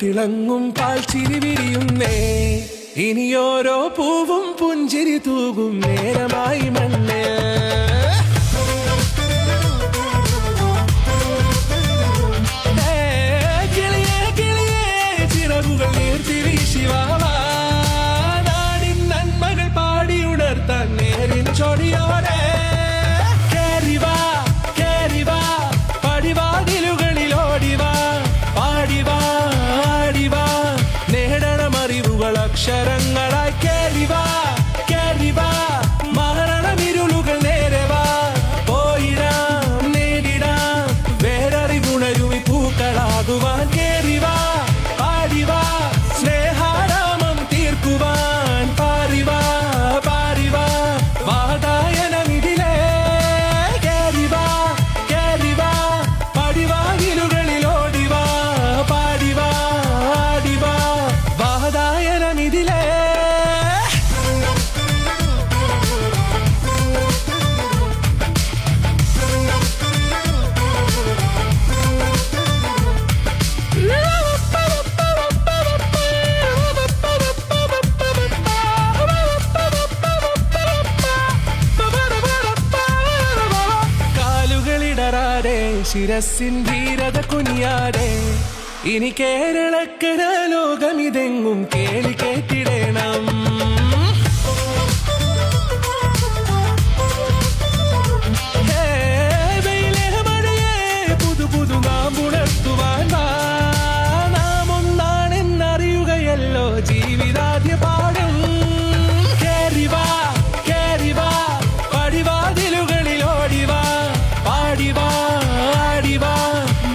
തിളങ്ങും പാൽച്ചിരി വിരിയുന്നേ. ഇനിയോരോ പൂവും പുഞ്ചിരി തൂകും നേരമായി മണ്ണേ. കിളിയേ കിളിയേ ചിറകുകൾ നീർത്തിരി ശിവാവാ. നാടിൻ നന്മകൾ പാടിയുണർത്താൻ നേരിൻ ചൊടിയോടെ കേറിവാ കേറിവാ പടിവാതിലുകളിൽ ഓടിവാ. പാടിവാ ആടിവാ നേടണമറിവുകൾ അക്ഷരങ്ങളായി. കേറിവാ കേറിവാ മരണമിരുളുകൾ നേരവാ. പോയിടാം നേടിടാം വേററിവുണരുമി പൂക്കളാകുവാൻ. കേറിവാ പാടിവാ സ്നേഹാരാമം തീർക്കുവാൻ. പാറിവാ പാറിവാ വാതായനമിതിലേ. കേറിവാ കേറിവാ പടിവാതിലുകളിൽ ഓടിവാ. പാടിവാ ആടിവാ വാതായനമിതിലേ. കാലുകളിടറാതെ ശിരസിൻ ധീരത കുനിയാതെ. ഇനി കേരളക്കര ലോകമിതെങ്ങും കേളി കേട്ടിടണം. വെയിലേ മഴയേ പുതു പുതു നാമ്പുണർത്തുവാൻ വാ. നാം ഒന്നാണെന്നറിയുകയല്ലോ ജീവിതാദ്യ പാഠം. കേറിവാ കേറിവാ പടിവാതിലുകളിൽ ഓടിവാ. പാടിവാ ആടിവാ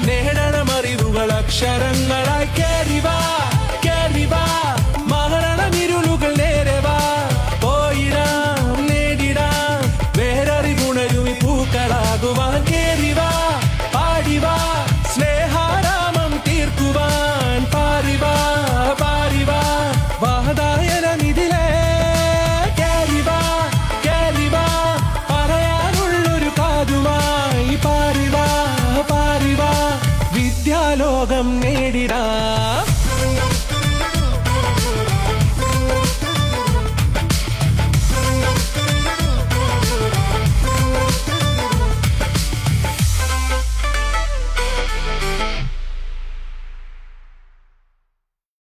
നേടണമറിവുകൾ അക്ഷരങ്ങളായി. കേറിവാ കേറിവാ മരണമിരുളുകൾ നേരവാ. പോയിടാം നേടിടാം വേററിവുണരുമി പൂക്കളാകുവാൻ. കേറിവാ പാടിവാ സ്നേഹാരാമം തീർക്കുവാൻ. പാറിവാ പാറിവാ വാതായനമിതിലേ. കേറിവാ കേറിവാ പറയാനുള്ളൊരു കാതുമായി. പാറിവാ പാറിവാ വിദ്യാലോകം